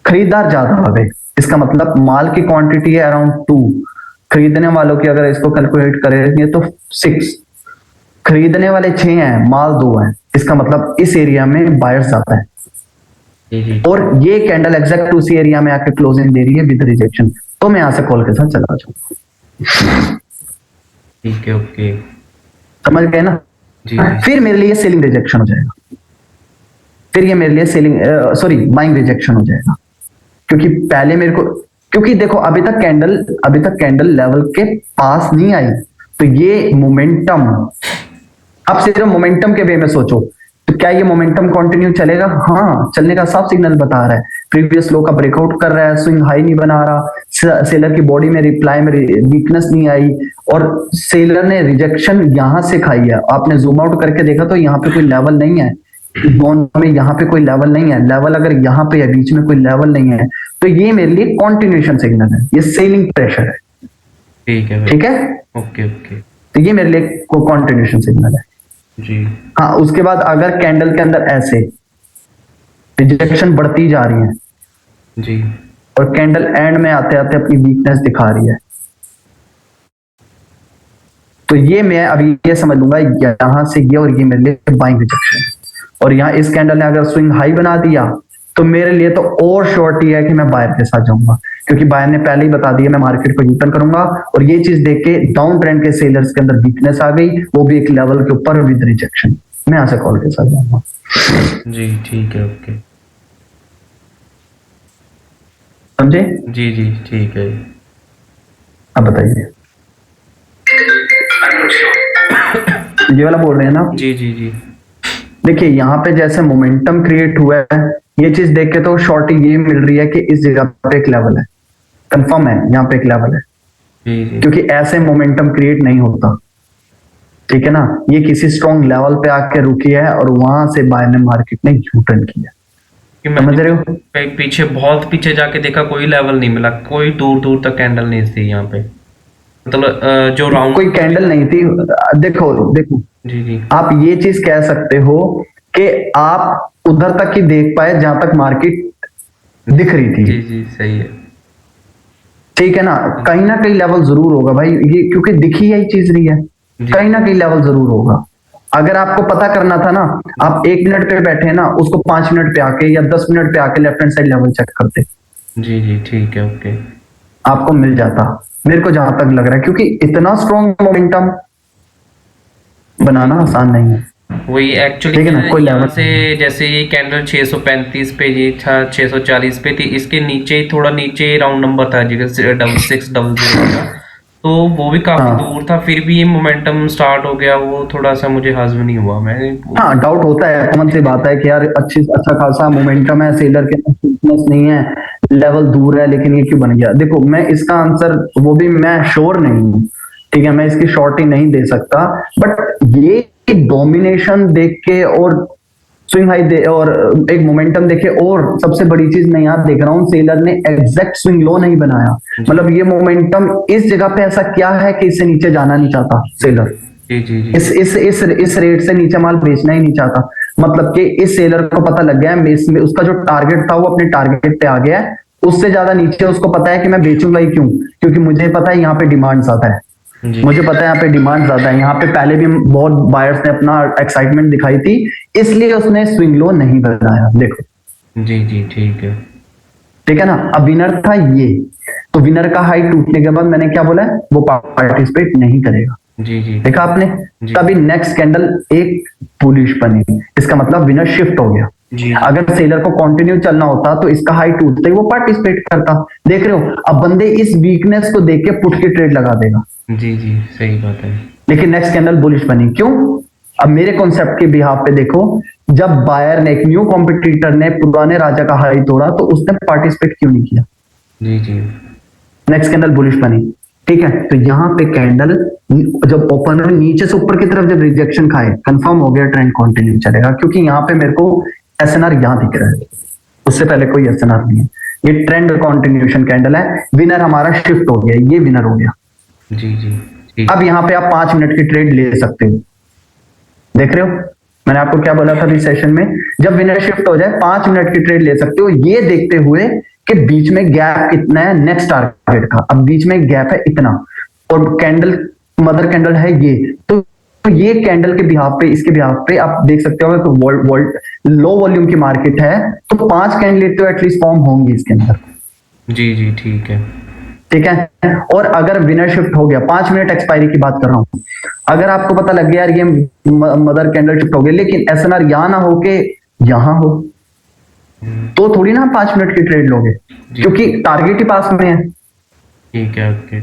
खरीदार ज्यादा आ गए। इसका मतलब माल की क्वांटिटी है अराउंड 2, खरीदने वालों की अगर इसको कैलकुलेट करेंगे तो 6, खरीदने वाले 6 हैं, माल 2 हैं, इसका मतलब इस एरिया में बायर्स ज्यादा है। और ये कैंडल एग्जैक्ट उसी एरिया में आके क्लोजिंग दे रही है विद रिजेक्शन, तो मैं यहां से कॉल के साथ चला जाऊंगा। ठीक है। ओके, समझ गए ना? जी। फिर मेरे लिए सेलिंग रिजेक्शन हो जाएगा। फिर ये मेरे लिए सेलिंग बाइंग रिजेक्शन हो जाएगा, क्योंकि पहले मेरे को, क्योंकि देखो अभी तक कैंडल लेवल के पास नहीं आई, तो ये मोमेंटम, अब सिर्फ मोमेंटम के वे में सोचो, तो क्या ये मोमेंटम कंटिन्यू चलेगा? हाँ, चलने का साफ सिग्नल बता रहा है। प्रीवियस लो का ब्रेकआउट कर रहा है, स्विंग हाई नहीं बना रहा, सेलर की बॉडी में रिप्लाई में वीकनेस नहीं आई, और सेलर ने रिजेक्शन यहां से खाई है। आपने जूम आउट करके देखा तो यहाँ पे कोई लेवल नहीं है, दोनों में यहाँ पे कोई लेवल नहीं है। लेवल अगर यहाँ पे है, बीच में कोई लेवल नहीं है, तो ये मेरे लिए कॉन्टिन्यूशन सिग्नल है, ये सेलिंग प्रेशर है। ठीक है, ठीक है, ओके ओके, तो ये मेरे लिए कॉन्टिन्यूशन सिग्नल है जी। हाँ, उसके बाद अगर कैंडल के अंदर ऐसे रिजेक्शन बढ़ती जा रही है जी, और कैंडल एंड में आते आते अपनी वीकनेस दिखा रही है, तो ये मैं अभी ये समझ लूंगा यहां से ये, और ये मेरे लिए बाइंग रिजेक्शन है। और यहाँ इस कैंडल ने अगर स्विंग हाई बना दिया तो मेरे लिए तो और श्योरिटी है कि मैं बायर के साथ जाऊंगा, क्योंकि बायर ने पहले ही बता दिया मैं मार्केट को यूटर्न करूंगा। और ये चीज देख के डाउन ट्रेंड के सेलर्स के अंदर वीकनेस आ गई, वो भी एक लेवल के ऊपर विद रिजेक्शन, मैं यहाँ से कॉल के साथ जाऊंगा। जी ठीक है, ओके, समझे? जी जी ठीक है। अब बताइए, ये वाला बोल रहे हैं ना? जी जी जी, देखिए यहाँ पे जैसे मोमेंटम क्रिएट हुआ है, ये चीज देख के तो शॉर्टी ये मिल रही है कि इस जगह पे एक लेवल है, कंफर्म है यहाँ पे एक लेवल है, जी जी, क्योंकि ऐसे मोमेंटम क्रिएट नहीं होता। ठीक है ना, ये किसी स्ट्रॉन्ग लेवल पे आके रुकी है और वहां से बायर ने मार्केट ने यूटर्न किया। कि समझ रहे हो? पीछे बहुत पीछे जाके देखा, कोई लेवल नहीं मिला, कोई दूर दूर तक कैंडल नहीं थी यहाँ पे, मतलब जो राउंड कोई कैंडल नहीं थी। देखो देखो, जी जी, आप ये चीज कह सकते हो कि आप उधर तक ही देख पाए जहां तक मार्केट दिख रही थी। जी जी सही है, ठीक है ना कहीं लेवल जरूर होगा भाई, ये क्योंकि दिखी यही चीज रही है, कहीं ना कहीं लेवल जरूर होगा। अगर आपको पता करना था ना, आप 1 मिनट पे बैठे हैं ना, उसको 5 मिनट पे आके या 10 मिनट पे आके left hand side level check करते, जी जी ठीक है, ओके, आपको मिल जाता। मेरे को जहां तक लग रहा है, क्योंकि इतना स्ट्रॉन्ग मोमेंटम बनाना आसान नहीं है। वही एक्चुअली ठीक है ना, कोई यहाँ लेवल से जैसे ये कैंडल 635 पे ये था, 640 पे थी, इसके नीचे ही थोड़ा नीचे राउंड नंबर था जैसे 6600 का, तो वो भी काफी हाँ। दूर था, फिर भी ये मोमेंटम स्टार्ट हो गया, वो थोड़ा सा मुझे हजम नहीं हुआ। मैं हाँ, डाउट होता है, कॉमन सी बात है कि यार अच्छा खासा मोमेंटम है, सेलर के वीकनेस नहीं है, लेवल दूर है, लेकिन ये क्यों बन गया? देखो मैं इसका आंसर वो भी मैं श्योर नहीं हूँ, ठीक है, मैं इसकी शॉर्टी नहीं दे सकता, बट ये डोमिनेशन देख के और स्विंग हाई दे और एक मोमेंटम देखे, और सबसे बड़ी चीज मैं यहाँ देख रहा हूँ, सेलर ने एग्जैक्ट स्विंग लो नहीं बनाया। मतलब ये मोमेंटम इस जगह पे ऐसा क्या है कि इससे नीचे जाना नहीं चाहता सेलर, जी जी जी, इस रेट से नीचे माल बेचना ही नहीं चाहता। मतलब कि इस सेलर को पता लग गया है, इसमें उसका जो टारगेट था वो अपने टारगेट पे आ गया है, उससे ज्यादा नीचे उसको पता है कि मैं बेचूंगा ही क्यों, क्योंकि मुझे पता है यहाँ पे डिमांड ज्यादा है, जी मुझे पता है यहाँ पे डिमांड ज्यादा है। यहाँ पे पहले भी बहुत बायर्स ने अपना एक्साइटमेंट दिखाई थी, इसलिए उसने स्विंग लो नहीं बनाया। देखो जी जी ठीक है, ठीक है ना, अब विनर था ये, तो विनर का हाई टूटने के बाद मैंने क्या बोला है, वो पार्टिसिपेट नहीं करेगा। जी जी देखा आपने? जी। तभी नेक्स्ट कैंडल एक बुलिश बनी, इसका मतलब विनर शिफ्ट हो गया। जी अगर सेलर को कंटिन्यू चलना होता तो इसका हाई टूटते ही वो पार्टिसिपेट करता। देख रहे हो, अब बंदे इस वीकनेस को देख के पुट की ट्रेड लगा देगा, जी जी सही बात है, लेकिन नेक्स्ट कैंडल बुलिश बनी, क्यों? अब मेरे कॉन्सेप्ट के बिहाफ पे देखो, जब बायर ने, एक न्यू कॉम्पिटिटर ने पुराने राजा का हाई तोड़ा तो उसने पार्टिसिपेट क्यों नहीं किया? जी जी नेक्स्ट कैंडल बुलिश बनी, ठीक है। तो यहाँ पे कैंडल जब ओपन हुई नीचे से ऊपर की तरफ जब रिजेक्शन खाए, कंफर्म हो गया ट्रेंड कंटिन्यू चलेगा, क्योंकि यहाँ पे मेरे को एसएनआर यहाँ दिख रहा है, उससे पहले कोई एसएनआर नहीं है, ये ट्रेंड कंटिन्यूशन कैंडल है। विनर हमारा शिफ्ट हो गया, ये विनर हो गया। जी जी ठीक, अब यहाँ पे आप 5 मिनट की ट्रेड ले सकते हो। देख रहे हो मैंने आपको क्या बोला था अभी सेशन में, जब विनर शिफ्ट हो जाए 5 मिनट की ट्रेड ले सकते हो, ये देखते हुए कि बीच में गैप कितना है नेक्स्ट टारगेट का। अब बीच में गैप है इतना, और कैंडल मदर कैंडल है ये, तो ये कैंडल के बिहाफ पे, इसके बिहाफ पे आप देख सकते हो कि लो वॉल्यूम की मार्केट है, तो 5 कैंडल तो एटलीस्ट फॉर्म होंगी इसके अंदर। जी जी ठीक है, ठीक है, और अगर विनर शिफ्ट हो गया, 5 मिनट एक्सपायरी की बात कर रहा हूं, अगर आपको पता लग गया यार ये मदर कैंडल शिफ्ट हो गया, लेकिन एसएनआर यहां ना होके यहां हो, तो थोड़ी ना 5 मिनट की ट्रेड लोगे, क्योंकि टारगेट ही पास में है। ठीक है, ओके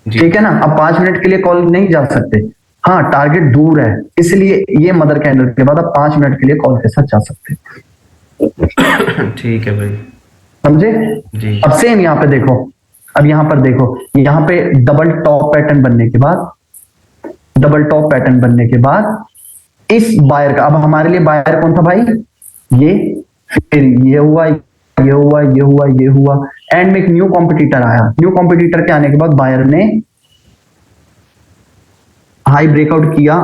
जी। ठीक है ना, अब 5 मिनट के लिए कॉल नहीं जा सकते। हाँ, टारगेट दूर है, इसलिए ये मदर कैंडल के बाद आप 5 मिनट के लिए कॉल के साथ जा सकते हैं। ठीक है भाई, समझे? जी अब सेम यहाँ पे देखो, अब यहाँ पर देखो, यहाँ पे डबल टॉप पैटर्न बनने के बाद, डबल टॉप पैटर्न बनने के बाद इस बायर का, अब हमारे लिए बायर कौन था भाई? ये, फिर ये हुआ, ये हुआ, ये हुआ, ये हुआ, एंड में एक न्यू कॉम्पिटिटर आया। न्यू कॉम्पिटिटर के आने के बाद बायर ने हाई ब्रेकआउट किया।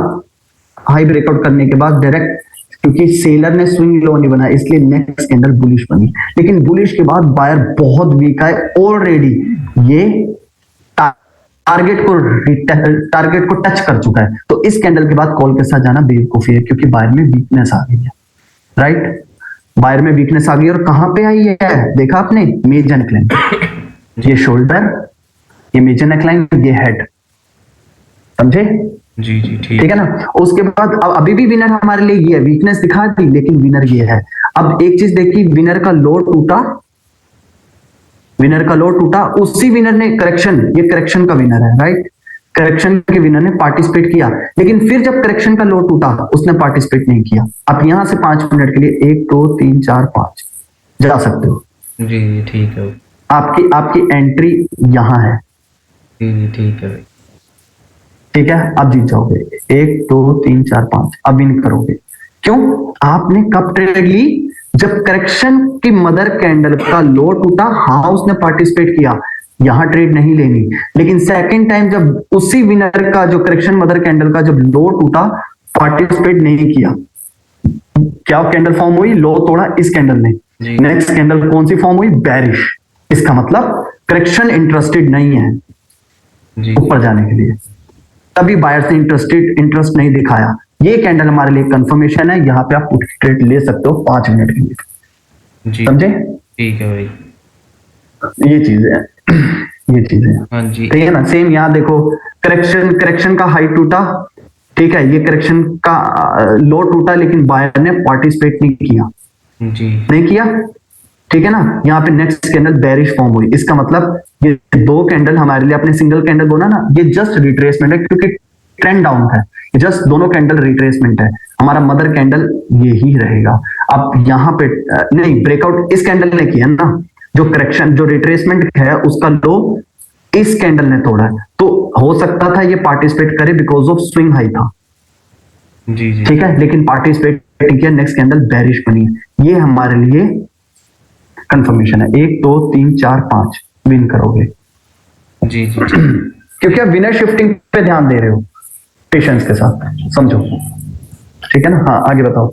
हाई ब्रेकआउट करने के बाद डायरेक्ट, क्योंकि सेलर ने स्विंग लो नहीं बनाया, इसलिए नेक्स्ट कैंडल बुलिश बनी। लेकिन बुलिश के बाद बायर बहुत वीक है ऑलरेडी, ये टारगेट को टच कर चुका है। तो इस कैंडल के बाद कॉल के साथ जाना बेवकूफी है, क्योंकि बायर में वीकनेस आ गई है। राइट, बायर में वीकनेस आ गई, और कहां पे आई है देखा आपने? मेजर नेकलाइन, ये शोल्डर, ये मेजर नेकलाइन, ये हेड। समझे? जी जी, ठीक है ना। उसके बाद अब अभी भी विनर हमारे लिए ये है, वीकनेस दिखा दी लेकिन विनर ये है। अब एक चीज देखी, विनर का लो टूटा, विनर का लो टूटा, उसी विनर ने करेक्शन, ये करेक्शन का विनर है, राइट? करेक्शन के विनर ने पार्टिसिपेट किया, लेकिन फिर जब करेक्शन का लो टूटा उसने पार्टिसिपेट नहीं किया। अब यहां से 5 मिनट के लिए 1 2 3 4 5 जा सकते हो। जी जी, ठीक है, आपकी एंट्री यहां है। जी ठीक है भाई। ठीक है, अब जीत जाओगे। 1 2 3 4 5 अब विन करोगे। क्यों? आपने कब ट्रेड ली? जब करेक्शन की मदर कैंडल का लो टूटा, हाँ उसने पार्टिसिपेट किया, यहां ट्रेड नहीं लेनी। लेकिन सेकंड टाइम जब उसी विनर का, जो करेक्शन मदर कैंडल का जब लो टूटा, पार्टिसिपेट नहीं किया, क्या कैंडल फॉर्म हुई? लो तोड़ा इस कैंडल ने, नेक्स्ट कैंडल कौन सी फॉर्म हुई? बेरिश। इसका मतलब करेक्शन इंटरेस्टेड नहीं है ऊपर जाने के लिए, तभी बायर्स ने इंटरेस्ट नहीं दिखाया। ये कैंडल हमारे लिए कंफर्मेशन है, यहाँ पे आप पुट ट्रेड ले सकते हो 5 मिनट के लिए। समझे? ठीक है भाई, ये चीज है, ये चीज है। हाँ जी, ठीक है ना। सेम यहाँ देखो, करेक्शन का हाई टूटा, ठीक है, ये करेक्शन का लो टूटा, लेकिन बायर ने पार्टिसिपेट नहीं किया, जी नहीं किया। ठीक है ना। यहाँ पे नेक्स्ट कैंडल बेरिश फॉर्म हुई, इसका मतलब ये दो कैंडल हमारे लिए, अपने सिंगल कैंडल बोला ना, ये जस्ट रिट्रेसमेंट है, क्योंकि ट्रेंड डाउन है, जस्ट दोनों कैंडल रिट्रेसमेंट है। हमारा मदर कैंडल ये ही रहेगा। अब यहाँ पे नहीं, ब्रेकआउट इस कैंडल ने किया ना, जो करेक्शन, जो रिट्रेसमेंट है उसका लो इस कैंडल ने तोड़ा है, तो हो सकता था ये पार्टिसिपेट करे बिकॉज ऑफ स्विंग हाई था। जी जी, ठीक है, लेकिन पार्टिसिपेट किया, नेक्स्ट कैंडल बेरिश बनी है। ये हमारे लिए कंफर्मेशन है। 1 2 3 4 5 विन करोगे। जी जी, क्योंकि आप विनर शिफ्टिंग पे ध्यान दे रहे हो, पेशेंस के साथ, समझो। ठीक है ना। हाँ, आगे बताओ।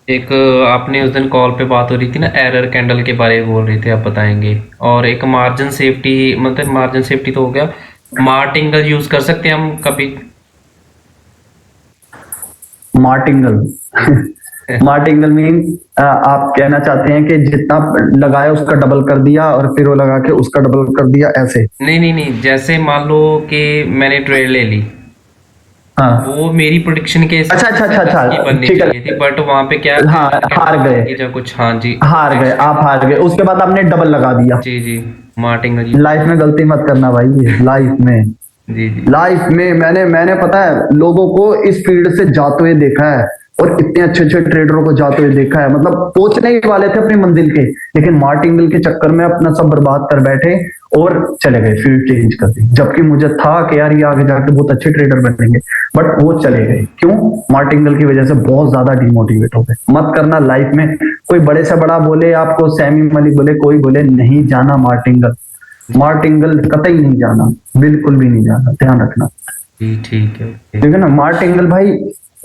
एक आपने उस दिन कॉल पे बात हो रही थी ना, एरर कैंडल के बारे में बोल रहे थे, आप बताएंगे। और एक मार्जिन सेफ्टी, मतलब मार्जिन सेफ्टी तो हो गया, मार्टिंगल यूज कर सकते हैं हम कभी? मार्टिंगल मार्टिंगल मीन आप कहना चाहते हैं कि जितना लगाया उसका डबल कर दिया, और फिर वो लगा के उसका डबल कर दिया, ऐसे? नहीं नहीं नहीं, जैसे मान लो कि मैंने ट्रेड ले ली, हाँ, वो मेरी प्रोडिक्शन के अच्छा, बननी ठीक है। चाहिए थी, बट वहां पे क्या, हाँ, हार गए, या कुछ, हाँ जी, हार गए, आप हार गए। उसके बाद आपने डबल लगा दिया। जी जी, मार्टिंगल जी, लाइफ में गलती मत करना भाई, लाइफ में, जी जी, लाइफ में मैंने पता है लोगों को इस फील्ड से जाते हुए देखा है, और इतने अच्छे अच्छे ट्रेडरों को जाते हुए देखा है, मतलब पहुंचने ही वाले थे अपनी मंजिल के, लेकिन मार्टिंगल के चक्कर में अपना सब बर्बाद कर बैठे और चले गए, फील्ड चेंज कर दी। जबकि मुझे था कि यार ये आगे जाके बहुत अच्छे ट्रेडर बनेंगे, बट वो चले गए। क्यों? मार्टिंगल की वजह से बहुत ज्यादा डिमोटिवेट हो गए। मत करना लाइफ में, कोई बड़े से बड़ा बोले आपको, सैमी मलिक बोले, कोई बोले, नहीं जाना मार्टिंगल कतई नहीं जाना, बिल्कुल भी नहीं जाना, ध्यान रखना। जी ठीक है, ठीक है ना। मार्टिंगल भाई,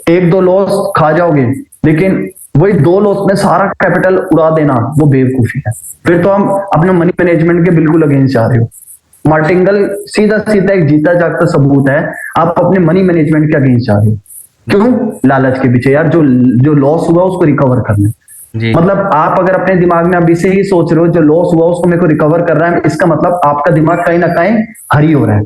1 2 लॉस खा जाओगे, लेकिन वही 2 लॉस में सारा कैपिटल उड़ा देना, वो बेवकूफी है। फिर तो हम अपने मनी मैनेजमेंट के बिल्कुल अगेंस्ट जा रहे हो। मार्टिंगल सीधा सीधा एक जीता जागता सबूत है, आप अपने मनी मैनेजमेंट के अगेंस्ट जा रहे हो। क्यों? लालच के पीछे यार, जो लॉस हुआ उसको रिकवर करना। मतलब आप अगर अपने दिमाग में अभी से ही सोच रहे हो जो लॉस हुआ उसको मेरे को रिकवर कर रहा है, इसका मतलब आपका दिमाग कहीं ना कहीं हरी हो रहा है,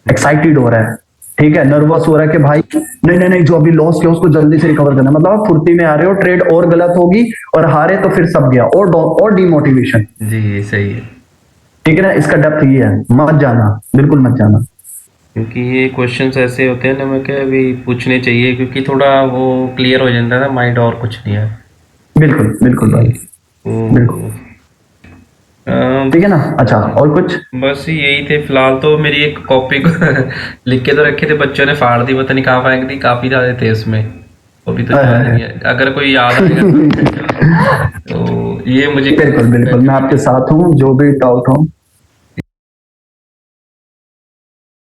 एक्साइटेड हो रहा है ठीक है, नर्वस हो रहा है कि भाई नहीं नहीं नहीं, जो अभी लॉस किया उसको जल्दी से रिकवर करना, मतलब आप फुर्ती में आ रहे हो, ट्रेड और गलत होगी और हारे तो फिर सब गया, और डिमोटिवेशन। जी सही है, ठीक है ना, इसका डेप्थ ये है, मत जाना, बिल्कुल मत जाना। क्योंकि ये क्वेश्चंस ऐसे होते हैं ना, मैं क्या अभी पूछने चाहिए, क्योंकि थोड़ा वो क्लियर हो जाता है ना माइंड, और कुछ नहीं है। बिल्कुल बिल्कुल भाई, तो बिल्कुल। अम, ठीक है ना, अच्छा और कुछ? बस यही थे फिलहाल तो। मेरी एक कॉपी को लिख के तो रखे थे, बच्चों ने फाड़ दी, पता नहीं कहाँ फेंक दी, काफी ज्यादा थे उसमें, वो भी तो याद नहीं है, अगर कोई याद आएगा तो ये मुझे बिल्कुल बिल्कुल, मैं आपके साथ हूँ, जो भी डाउट हो